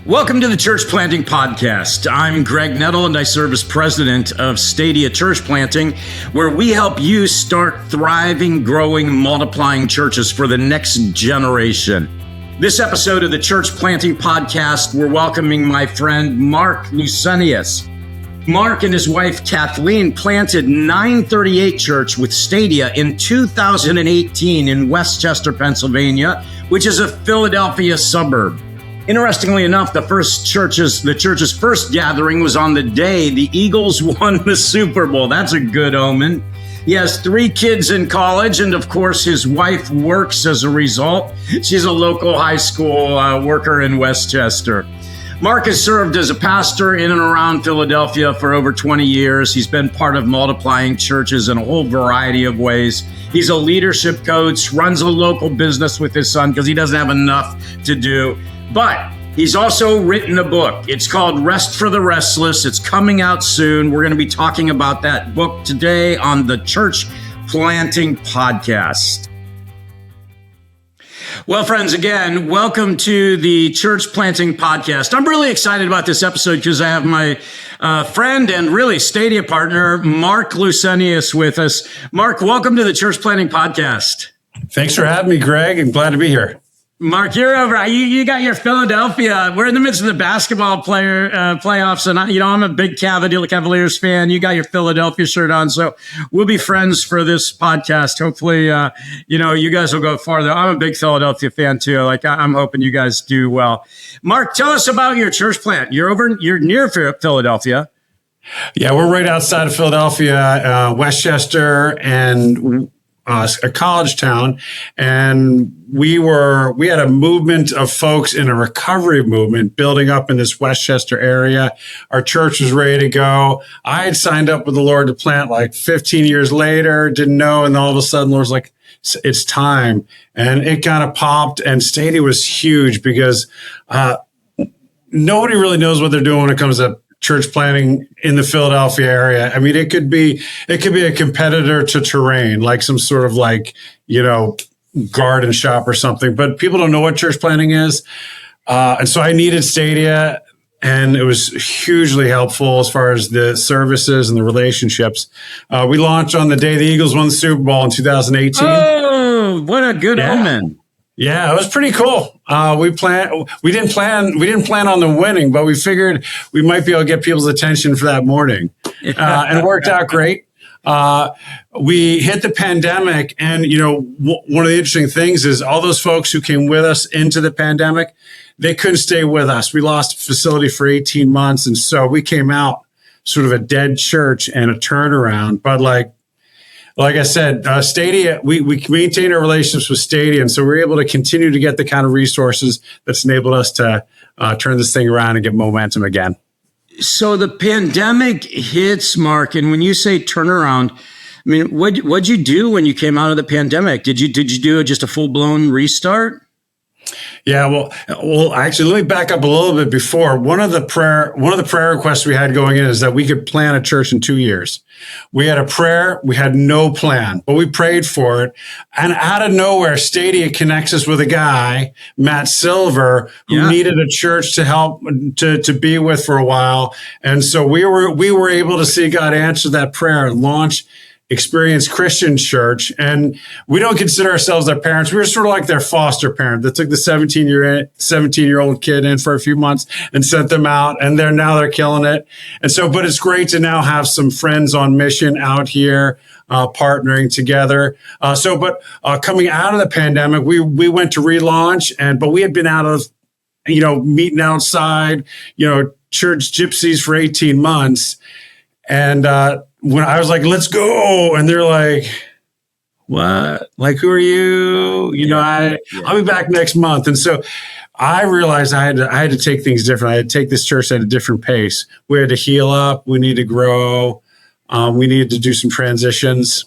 Welcome to the Church Planting Podcast. I'm Greg Nettle, and I serve as president of Stadia Church Planting, where we help you start thriving, growing, multiplying churches for the next generation. This episode of the Church Planting Podcast, we're welcoming my friend Marc Lucenius. Marc and his wife Kathleen planted 938 Church with Stadia in 2018 in Westchester, Pennsylvania, which is a Philadelphia suburb. Interestingly enough, the church's first gathering was on the day the Eagles won the Super Bowl. That's a good omen. He has 3 kids in college, and of course, his wife works as a result. She's a local high school worker in Westchester. Marc has served as a pastor in and around Philadelphia for over 20 years. He's been part of multiplying churches in a whole variety of ways. He's a leadership coach, runs a local business with his son because he doesn't have enough to do. But he's also written a book. It's called Rest for the Restless. It's coming out soon. We're going to be talking about that book today on the Church Planting Podcast. Well, friends, again, welcome to the Church Planting Podcast. I'm really excited about this episode because I have my friend and really Stadia partner, Marc Lucenius, with us. Marc, welcome to the Church Planting Podcast. Thanks for having me, Greg. I'm glad to be here. Marc, you're over. You got your Philadelphia. We're in the midst of the basketball playoffs, and I'm a big Cavaliers fan. You got your Philadelphia shirt on, so we'll be friends for this podcast. Hopefully, you guys will go farther. I'm a big Philadelphia fan too. I'm hoping you guys do well. Marc, tell us about your church plant. You're near Philadelphia. Yeah, we're right outside of Philadelphia, Westchester, and a college town, and we had a movement of folks in a recovery movement building up in this Westchester area. Our church was ready to go. I had signed up with the Lord to plant like 15 years later, didn't know, and all of a sudden the Lord's like, it's time. And it kind of popped, and Stadia was huge because nobody really knows what they're doing when it comes to church planting in the Philadelphia area. I mean, it could be a competitor to Terrain, like some sort of garden shop or something, but people don't know what church planting is. And so I needed Stadia, and it was hugely helpful as far as the services and the relationships. We launched on the day the Eagles won the Super Bowl in 2018. Oh, what a good omen. Yeah, it was pretty cool. We didn't plan on them winning, but we figured we might be able to get people's attention for that morning. And it worked out great. We hit the pandemic, and one of the interesting things is all those folks who came with us into the pandemic, they couldn't stay with us. We lost a facility for 18 months, and so we came out sort of a dead church and a turnaround. But like I said, Stadia, we maintain our relationships with Stadia, and so we're able to continue to get the kind of resources that's enabled us to turn this thing around and get momentum again. So the pandemic hits, Marc, and when you say turnaround, I mean, what'd you do when you came out of the pandemic? Did you do just a full-blown restart? Yeah, well, actually, let me back up a little bit before. One of the prayer requests we had going in is that we could plant a church in 2 years. We had a prayer, we had no plan, but we prayed for it. And out of nowhere, Stadia connects us with a guy, Matt Silver, who needed a church to help to be with for a while. And so we were able to see God answer that prayer and launch Experienced Christian Church. And we don't consider ourselves their parents. We were sort of like their foster parent that took the 17-year-old kid in for a few months and sent them out. And they're killing it. And so, but it's great to now have some friends on mission out here, partnering together. Coming out of the pandemic, we went to relaunch, but we had been out of, meeting outside, church gypsies for 18 months. And, when I was like, let's go. And they're like, what? Like, who are you? I'll be back next month. And so I realized I had to take things different. I had to take this church at a different pace. We had to heal up. We need to grow. We needed to do some transitions.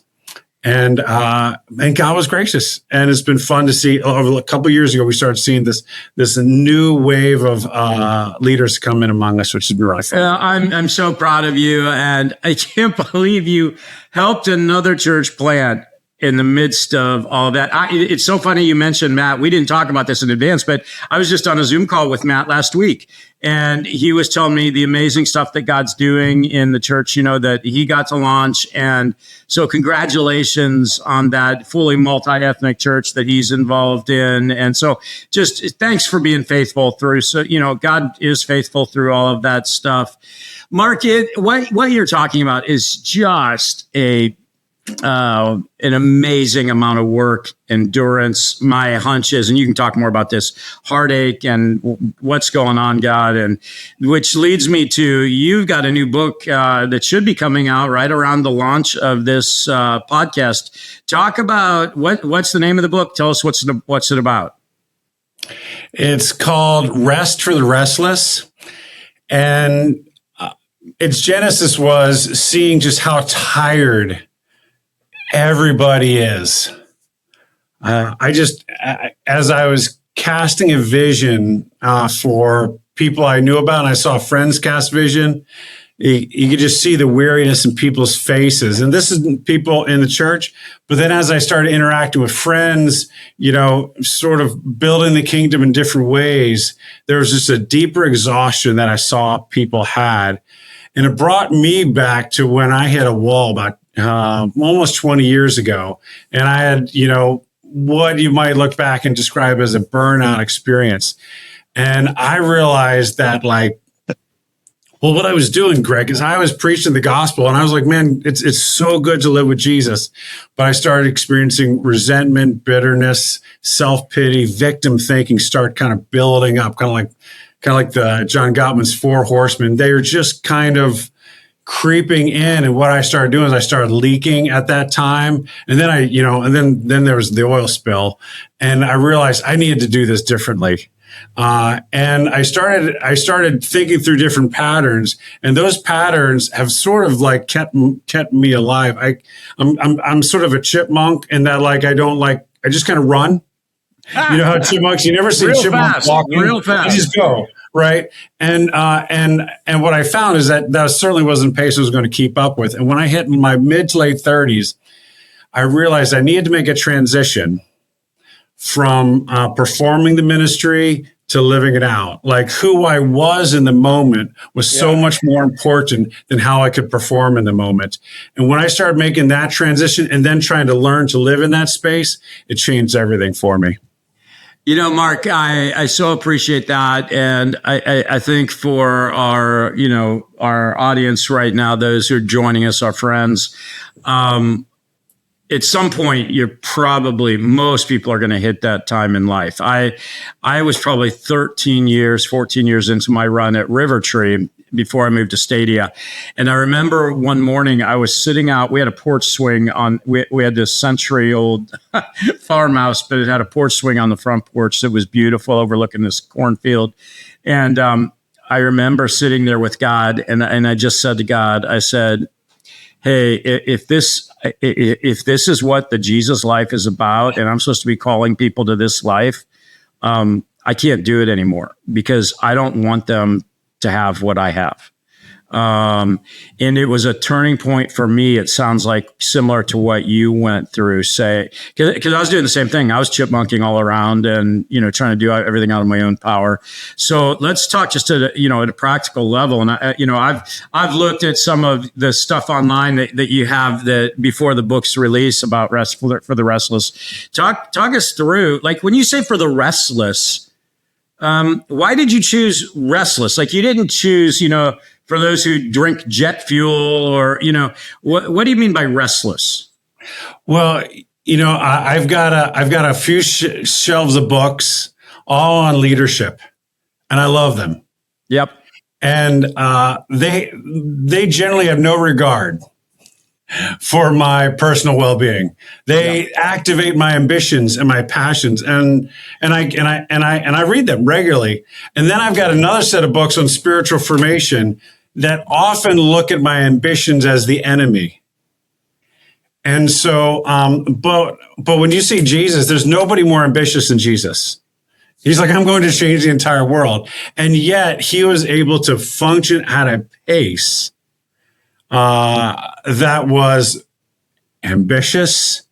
And God was gracious. And it's been fun to see. Over a couple of years ago, we started seeing this new wave of leaders come in among us, which has been really fun. I'm so proud of you. And I can't believe you helped another church plant in the midst of all that. It's so funny you mentioned Matt. We didn't talk about this in advance, but I was just on a Zoom call with Matt last week, and he was telling me the amazing stuff that God's doing in the church, that he got to launch. And so congratulations on that fully multi-ethnic church that he's involved in. And so just thanks for being faithful through. So, God is faithful through all of that stuff. Marc, what you're talking about is just an amazing amount of work, endurance. My hunch is, and you can talk more about this, heartache and what's going on, God, and which leads me to, you've got a new book that should be coming out right around the launch of this podcast. Talk about what's the name of the book? Tell us what's it about. It's called Rest for the Restless, and its genesis was seeing just how tired everybody is. As I was casting a vision for people I knew about, and I saw friends cast vision, you could just see the weariness in people's faces. And this is people in the church. But then as I started interacting with friends, sort of building the kingdom in different ways, there was just a deeper exhaustion that I saw people had. And it brought me back to when I hit a wall about almost 20 years ago. And I had, what you might look back and describe as a burnout experience. And I realized that what I was doing, Greg, is I was preaching the gospel, and I was like, man, it's so good to live with Jesus. But I started experiencing resentment, bitterness, self-pity, victim thinking start kind of building up, kind of like the John Gottman's Four Horsemen. They were just kind of creeping in. And what I started doing is I started leaking at that time. And then then there was the oil spill, and I realized I needed to do this differently. And I started thinking through different patterns, and those patterns have sort of kept me alive. I'm sort of a chipmunk in that I just kind of run. You know how chipmunks, you never see chipmunks walking real fast. They just go. Right. And what I found is that certainly wasn't a pace I was going to keep up with. And when I hit my mid to late 30s, I realized I needed to make a transition from performing the ministry to living it out. Like who I was in the moment was so much more important than how I could perform in the moment. And when I started making that transition and then trying to learn to live in that space, it changed everything for me. Marc, I so appreciate that. And I think for our audience right now, those who are joining us, our friends, at some point, most people are going to hit that time in life. I was probably 14 years into my run at River Tree before I moved to Stadia. And I remember one morning I was sitting out, we had a porch swing we had this century-old farmhouse, but it had a porch swing on the front porch that was beautiful, overlooking this cornfield. And I remember sitting there with God, and I just said to God, I said, hey, if this is what the Jesus life is about, and I'm supposed to be calling people to this life, I can't do it anymore because I don't want them to have what I have. And it was a turning point for me. It sounds like similar to what you went through, say, because I was doing the same thing. I was chipmunking all around and, trying to do everything out of my own power. So let's talk just at a practical level. And I've looked at some of the stuff online that you have that before the book's release about rest for the restless. Talk us through, when you say for the restless, why did you choose restless? You didn't choose, for those who drink jet fuel or, what do you mean by restless? Well, I've got a few shelves of books all on leadership, and I love them. Yep. And they generally have no regard for my personal well-being. They activate my ambitions and my passions, and I read them regularly. And then I've got another set of books on spiritual formation that often look at my ambitions as the enemy. And so, but when you see Jesus, there's nobody more ambitious than Jesus. He's like, I'm going to change the entire world. And yet he was able to function at a pace that was ambitious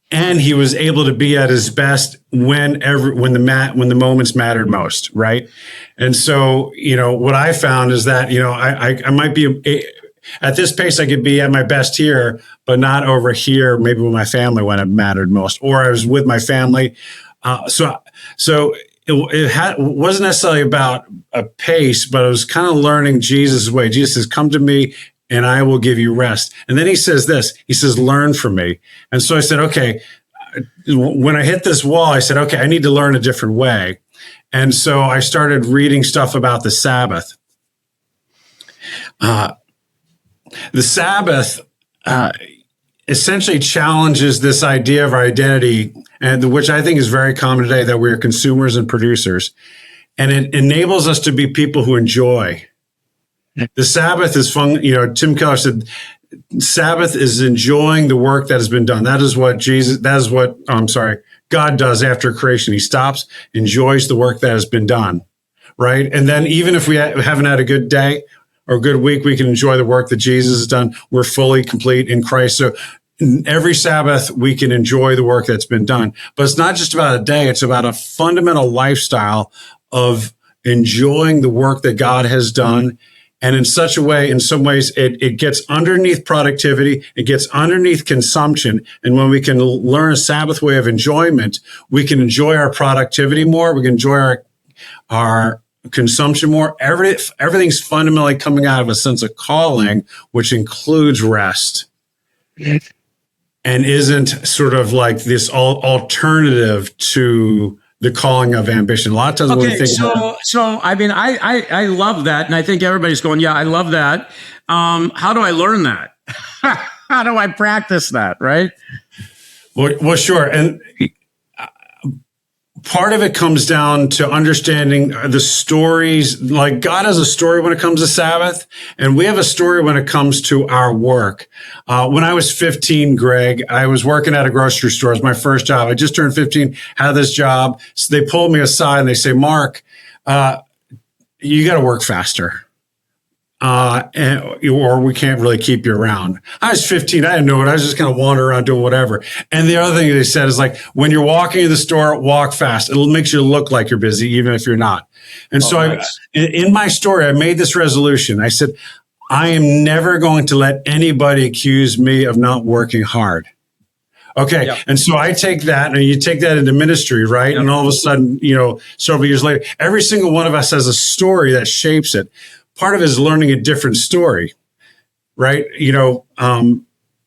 and he was able to be at his best when the moments mattered most, right? And so, what I found is that, I might be at this pace, I could be at my best here, but not over here, maybe with my family when it mattered most, or I was with my family. So it wasn't necessarily about a pace, but it was kind of learning Jesus' way. Jesus says, "Come to me and I will give you rest." And then he says this, he says, "Learn from me." And so I said, okay, when I hit this wall, I said, okay, I need to learn a different way. And so I started reading stuff about the Sabbath. The Sabbath essentially challenges this idea of our identity, and which I think is very common today, that we are consumers and producers. And it enables us to be people who enjoy. The Sabbath is fun. Tim Keller said, Sabbath is enjoying the work that has been done. That is what God does after creation. He stops, enjoys the work that has been done, right? And then even if we haven't had a good day or a good week, we can enjoy the work that Jesus has done. We're fully complete in Christ. So every Sabbath, we can enjoy the work that's been done. But it's not just about a day. It's about a fundamental lifestyle of enjoying the work that God has done. And in such a way, in some ways, it gets underneath productivity, it gets underneath consumption. And when we can learn a Sabbath way of enjoyment, we can enjoy our productivity more, we can enjoy our consumption more. Everything's fundamentally coming out of a sense of calling, which includes rest. Yes. And isn't sort of like this alternative to the calling of ambition. A lot of times when we think so I mean, I love that. And I think everybody's going, yeah, I love that. How do I learn that? How do I practice that? Right. Well, sure. And part of it comes down to understanding the stories. Like God has a story when it comes to Sabbath, and we have a story when it comes to our work. When I was 15, Greg, I was working at a grocery store. It was my first job. I just turned 15, had this job. So they pulled me aside and they say, "Mark, you got to work faster. Or we can't really keep you around." I was 15. I didn't know it. I was just kind of wandering around doing whatever. And the other thing they said is like, when you're walking in the store, walk fast. It'll make you look like you're busy, even if you're not. And nice. In my story, I made this resolution. I said, I am never going to let anybody accuse me of not working hard. Okay. Yep. And so I take that, and you take that into ministry, right? Yep. And all of a sudden, several years later, every single one of us has a story that shapes it. Part of it is learning a different story, right? In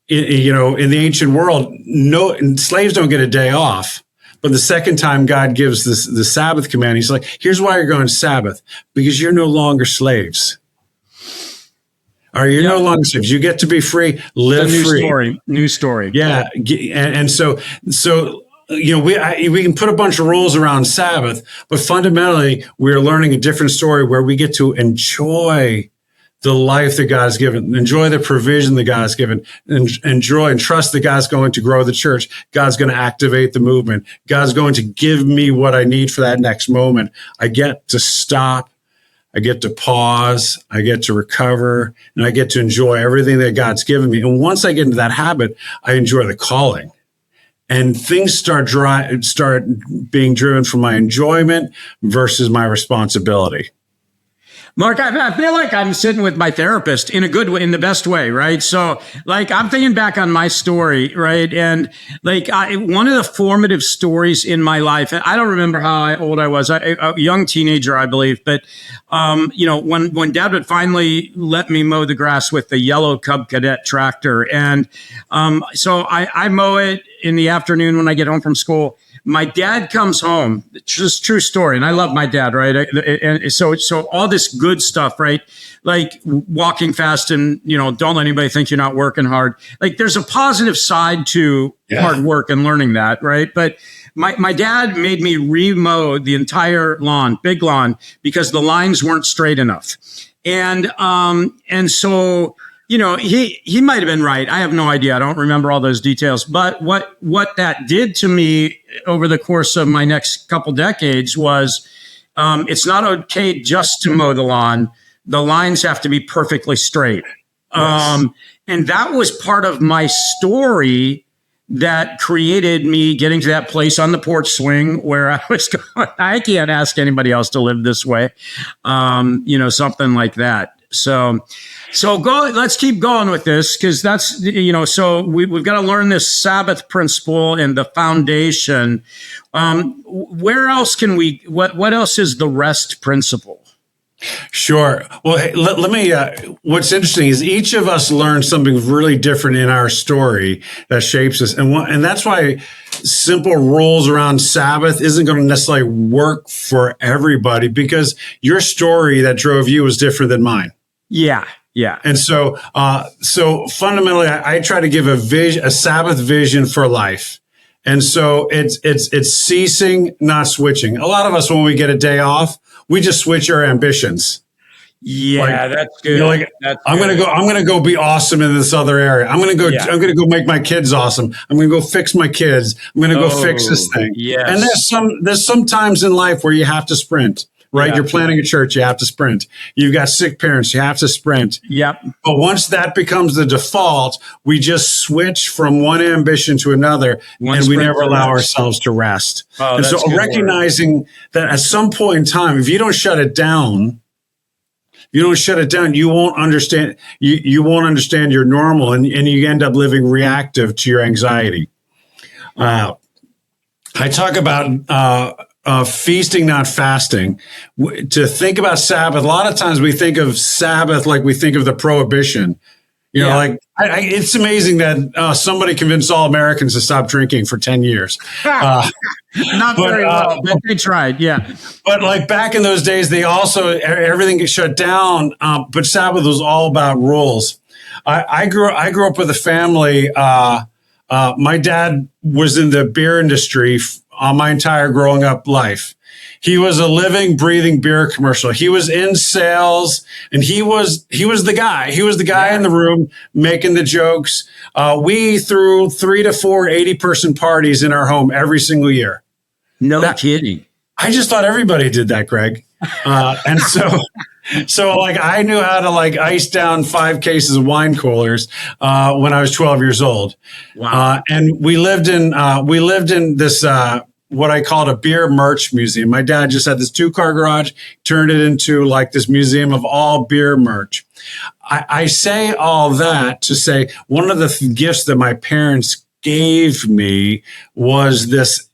the ancient world, slaves don't get a day off. But the second time God gives the Sabbath command, he's like, here's why you're going to Sabbath, because you're no longer slaves. Or you're no longer slaves. You get to be free, live free. New story. Yeah. And so we can put a bunch of rules around Sabbath, but fundamentally, we're learning a different story where we get to enjoy the life that God's given, enjoy the provision that God's given, and enjoy and trust that God's going to grow the church. God's going to activate the movement. God's going to give me what I need for that next moment. I get to stop. I get to pause. I get to recover, and I get to enjoy everything that God's given me. And once I get into that habit, I enjoy the calling. And things start being driven from my enjoyment versus my responsibility. Mark, I feel like I'm sitting with my therapist in a good way, in the best way, right? So, like, I'm thinking back on my story, right? And like, one of the formative stories in my life, I don't remember how old I was, a young teenager, I believe. But, when Dad would finally let me mow the grass with the yellow Cub Cadet tractor. And so I mow it in the afternoon when I get home from school. My dad comes home. It's just true story. And I love my dad, right? And so all this good stuff, right? Like walking fast and, don't let anybody think you're not working hard. Like there's a positive side to hard work and learning that, right? But my dad made me remow the entire lawn, big lawn, because the lines weren't straight enough. And so, he might have been right. I have no idea. I don't remember all those details. But what that did to me over the course of my next couple decades was, it's not okay just to mow the lawn. The lines have to be perfectly straight. Yes. And that was part of my story that created me getting to that place on the porch swing where I was going, I can't ask anybody else to live this way. Something like that. So go, let's keep going with this, because that's, so we've got to learn this Sabbath principle and the foundation. Where else can what else is the rest principle? Sure. Well, hey, let me, what's interesting is each of us learned something really different in our story that shapes us. And that's why simple rules around Sabbath isn't going to necessarily work for everybody, because your story that drove you was different than mine. Yeah. Yeah. And so fundamentally, I try to give a Sabbath vision for life. And so it's ceasing, not switching. A lot of us, when we get a day off, we just switch our ambitions. Yeah, that's good. I'm gonna go be awesome in this other area. I'm gonna go make my kids awesome. I'm gonna go fix my kids. I'm gonna go fix this thing. Yes. And there's some times in life where you have to sprint. Right? Yeah. You're planting a church, you have to sprint. You've got sick parents, you have to sprint. Yep. But once that becomes the default, we just switch from one ambition to another, and we never allow ourselves to rest. And so recognizing that at some point in time, if you don't shut it down, you won't understand. You won't understand your normal, and you end up living reactive to your anxiety. I talk about feasting, not fasting. To think about Sabbath, a lot of times we think of Sabbath like we think of the prohibition. It's amazing that somebody convinced all Americans to stop drinking for 10 years. Not very well, but they tried, yeah. But like back in those days, everything gets shut down, but Sabbath was all about rules. I grew up with a family. My dad was in the beer industry my entire growing up life. He was a living, breathing beer commercial. He was in sales, and he was the guy. He was the guy in the room making the jokes. We threw 3 to 4 80-person parties in our home every single year. No kidding. I just thought everybody did that, Greg. And so like I knew how to like ice down 5 cases of wine coolers when I was 12 years old. Wow. And we lived in this what I called a beer merch museum. My dad just had this 2-car garage, turned it into like this museum of all beer merch. I say all that to say one of the gifts that my parents gave me was this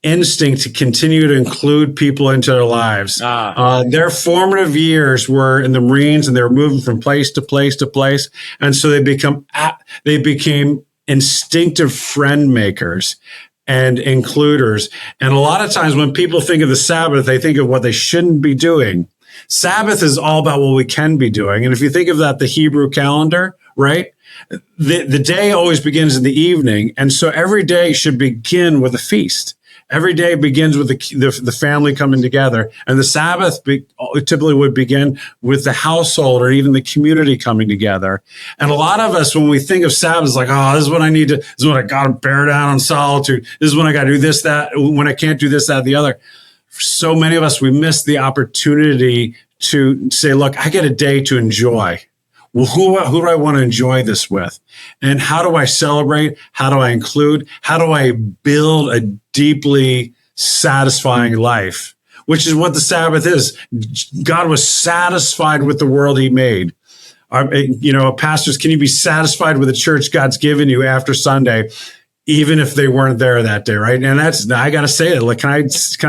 instinct to continue to include people into their lives. Their formative years were in the Marines, and they were moving from place to place to place. And so they became instinctive friend makers and includers. And a lot of times when people think of the Sabbath, they think of what they shouldn't be doing. Sabbath is all about what we can be doing. And if you think of that, the Hebrew calendar, right? The day always begins in the evening. And so every day should begin with a feast. Every day begins with the family coming together. And the Sabbath typically would begin with the household or even the community coming together. And a lot of us, when we think of Sabbath, is like, oh, this is what I need to, this is what I got to bear down on solitude. This is when I got to do this, that, when I can't do this, that, the other. For so many of us, we miss the opportunity to say, look, I get a day to enjoy. Well, who do I want to enjoy this with? And how do I celebrate? How do I include? How do I build a deeply satisfying life? Which is what the Sabbath is. God was satisfied with the world he made. Pastors, can you be satisfied with the church God's given you after Sunday, even if they weren't there that day, right? And I got to say it. Like, can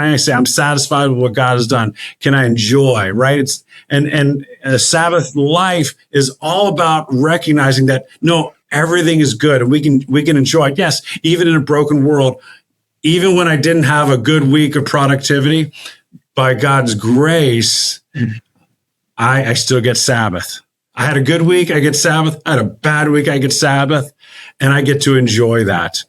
I say I'm satisfied with what God has done? Can I enjoy, right? And a Sabbath life is all about recognizing that, no, everything is good and we can enjoy it. Yes, even in a broken world, even when I didn't have a good week of productivity, by God's grace, I still get Sabbath. I had a good week, I get Sabbath. I had a bad week, I get Sabbath, and I get to enjoy that.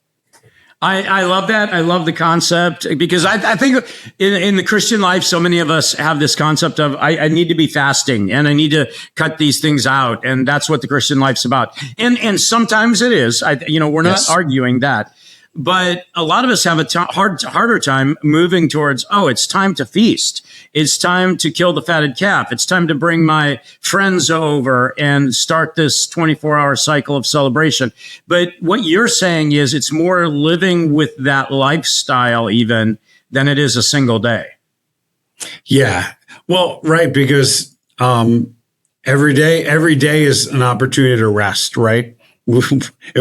I love that. I love the concept, because I think in the Christian life, so many of us have this concept of I need to be fasting and I need to cut these things out. And that's what the Christian life's about. And sometimes it is, we're not arguing that. But a lot of us have a harder time moving towards, oh, it's time to feast. It's time to kill the fatted calf. It's time to bring my friends over and start this 24-hour cycle of celebration. But what you're saying is it's more living with that lifestyle even than it is a single day. Yeah. Well, right. Because every day is an opportunity to rest, right? If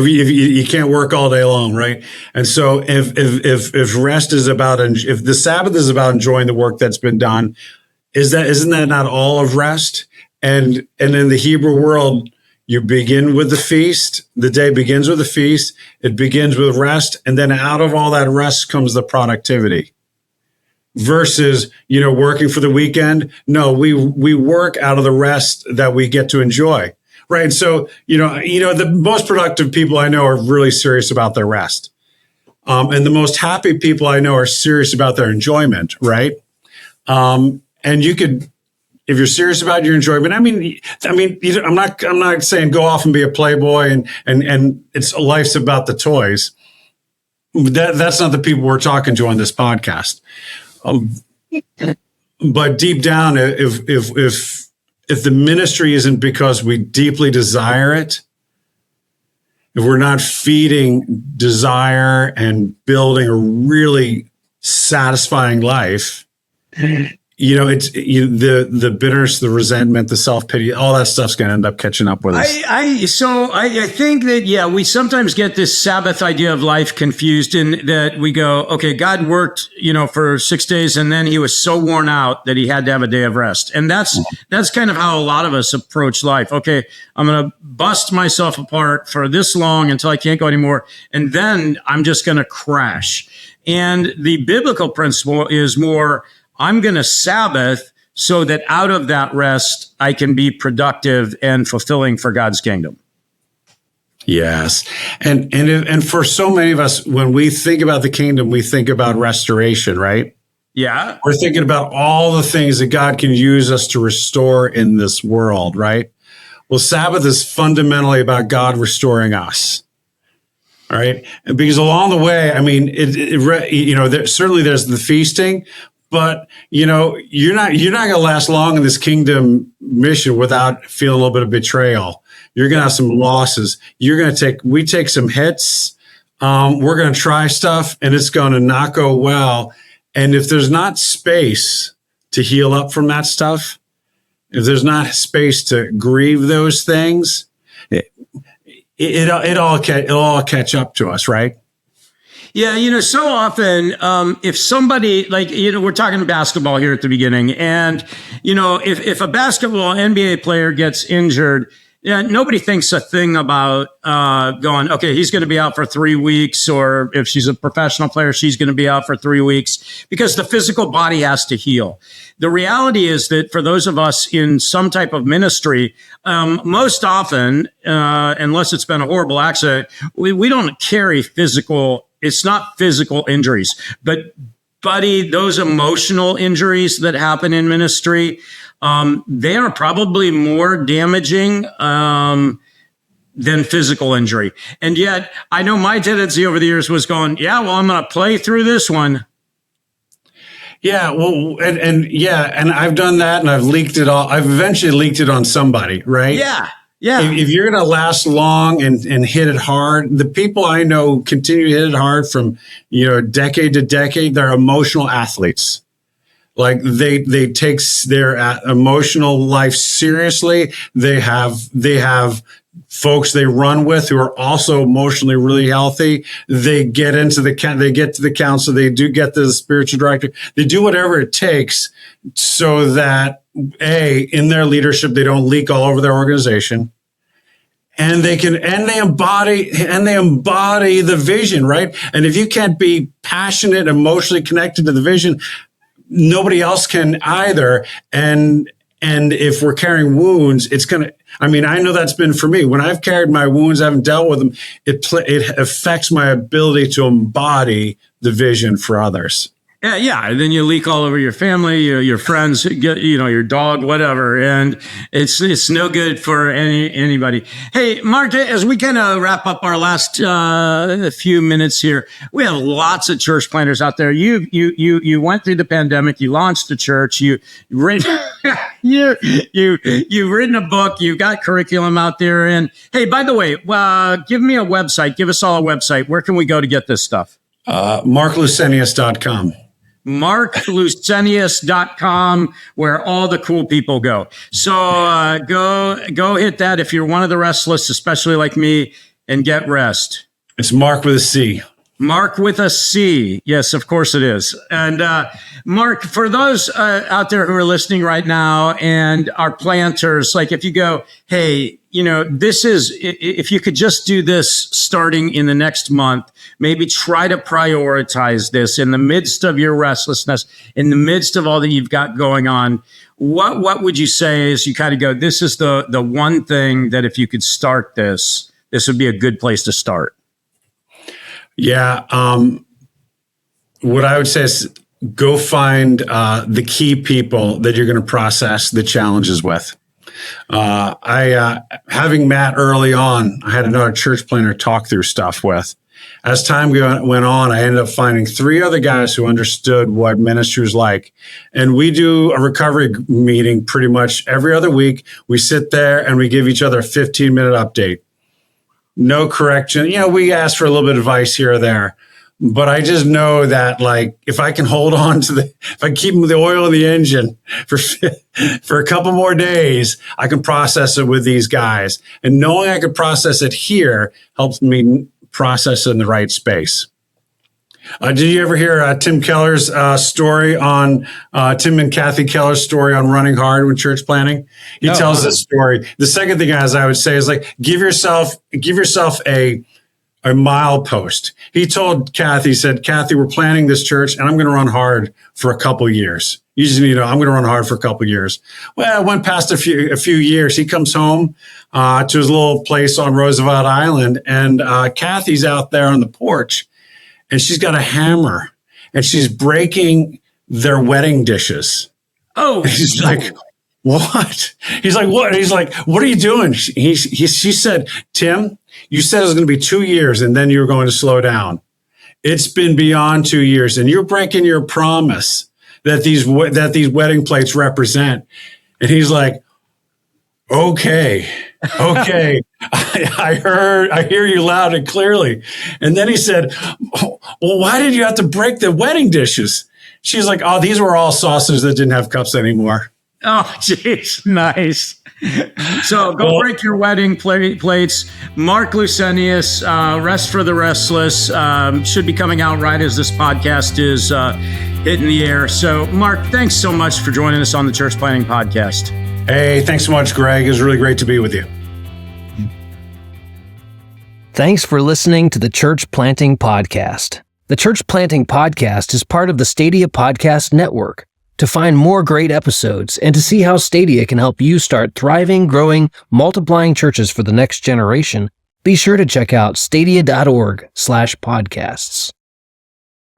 you can't work all day long, right? And so if rest is about, if the Sabbath is about enjoying the work that's been done, isn't that not all of rest? And in the Hebrew world, you begin with the feast. The day begins with the feast. It begins with rest, and then out of all that rest comes the productivity. Versus, working for the weekend. No, we work out of the rest that we get to enjoy. Right. So, the most productive people I know are really serious about their rest. And the most happy people I know are serious about their enjoyment. Right. And you could, if you're serious about your enjoyment, I'm not saying go off and be a playboy and life's about the toys. That's not the people we're talking to on this podcast. But deep down, if the ministry isn't because we deeply desire it, if we're not feeding desire and building a really satisfying life, it's the bitterness, the resentment, the self-pity, all that stuff's going to end up catching up with us. I think that, we sometimes get this Sabbath idea of life confused in that we go, okay, God worked, for 6 days and then he was so worn out that he had to have a day of rest. And that's kind of how a lot of us approach life. Okay, I'm going to bust myself apart for this long until I can't go anymore. And then I'm just going to crash. And the biblical principle is more, I'm going to Sabbath so that out of that rest, I can be productive and fulfilling for God's kingdom. Yes. And for so many of us, when we think about the kingdom, we think about restoration, right? Yeah. We're thinking about all the things that God can use us to restore in this world, right? Well, Sabbath is fundamentally about God restoring us. All right. Because along the way, certainly there's the feasting, but you're not going to last long in this kingdom mission without feeling a little bit of betrayal. You're going to have some losses. We take some hits. We're going to try stuff and it's going to not go well. And if there's not space to heal up from that stuff, if there's not space to grieve those things, it'll all catch up to us, right? Yeah, so often, if somebody, we're talking basketball here at the beginning, and, if a basketball NBA player gets injured, nobody thinks a thing about going, okay, he's going to be out for 3 weeks, or if she's a professional player, she's going to be out for 3 weeks, because the physical body has to heal. The reality is that for those of us in some type of ministry, most often, unless it's been a horrible accident, we don't carry it's not physical injuries, but buddy, those emotional injuries that happen in ministry, they are probably more damaging than physical injury. And yet, I know my tendency over the years was going, I'm going to play through this one. Yeah, well, and I've done that, and I've leaked it all. I've eventually leaked it on somebody, right? Yeah. If you're going to last long and hit it hard, the people I know continue to hit it hard from decade to decade. They're emotional athletes. Like they take their emotional life seriously. They have folks they run with who are also emotionally really healthy. They get to the council. They do get to the spiritual director. They do whatever it takes so that in their leadership, they don't leak all over their organization. And they embody the vision, right? And if you can't be passionate, emotionally connected to the vision, nobody else can either. And if we're carrying wounds, I know that's been for me. When I've carried my wounds, I haven't dealt with them. It affects my ability to embody the vision for others. Yeah. Then you leak all over your family, your friends, your dog, whatever, and it's no good for anybody. Hey, Mark, as we kind of wrap up our last few minutes here, we have lots of church planters out there. You went through the pandemic, you launched a church, you've written a book, you've got curriculum out there, and hey, by the way, give me a website, give us all a website. Where can we go to get this stuff? MarcLucenius.com. MarcLucenius.com, where all the cool people go. So go hit that if you're one of the restless, especially like me, and get rest. It's Marc with a C. Marc with a C. Yes, of course it is. And Marc, for those out there who are listening right now and are planters, like if you go, hey, if you could just do this starting in the next month, maybe try to prioritize this in the midst of your restlessness, in the midst of all that you've got going on. What would you say as you kind of go, this is the one thing that if you could start this would be a good place to start? Yeah. What I would say is go find the key people that you're going to process the challenges with. Having Matt early on, I had another church planter talk through stuff with. As time went on, I ended up finding 3 other guys who understood what ministry was like. And we do a recovery meeting pretty much every other week. We sit there and we give each other a 15-minute update. No correction. We ask for a little bit of advice here or there. But I just know that, like, if I can hold on to if I keep the oil in the engine for a couple more days, I can process it with these guys. And knowing I can process it here helps me process it in the right space. Did you ever hear Tim Keller's story on Tim and Kathy Keller's story on running hard with church planting? He tells this story. The second thing, as I would say, is like give yourself a milepost. He told Kathy, said, Kathy, we're planning this church and I'm going to run hard for a couple years. You just need I'm going to run hard for a couple years. Well, it went past a few years. He comes home to his little place on Roosevelt Island, and Kathy's out there on the porch, and she's got a hammer and she's breaking their wedding dishes. Oh, and he's like, what? He's like, what? He's like, what are you doing? She said, Tim, you said it was going to be 2 years and then you were going to slow down. It's been beyond 2 years and you're breaking your promise that these wedding plates represent. And he's like, okay. I hear you loud and clearly. And then he said, well, why did you have to break the wedding dishes? She's like, oh, these were all saucers that didn't have cups anymore. Oh, geez. Nice. So go break your wedding plates. Marc Lucenius, Rest for the Restless, should be coming out right as this podcast is hitting the air. So, Marc, thanks so much for joining us on the Church Planting Podcast. Hey, thanks so much, Greg. It was really great to be with you. Thanks for listening to the Church Planting Podcast. The Church Planting Podcast is part of the Stadia Podcast Network. To find more great episodes and to see how Stadia can help you start thriving, growing, multiplying churches for the next generation, be sure to check out stadia.org/podcasts.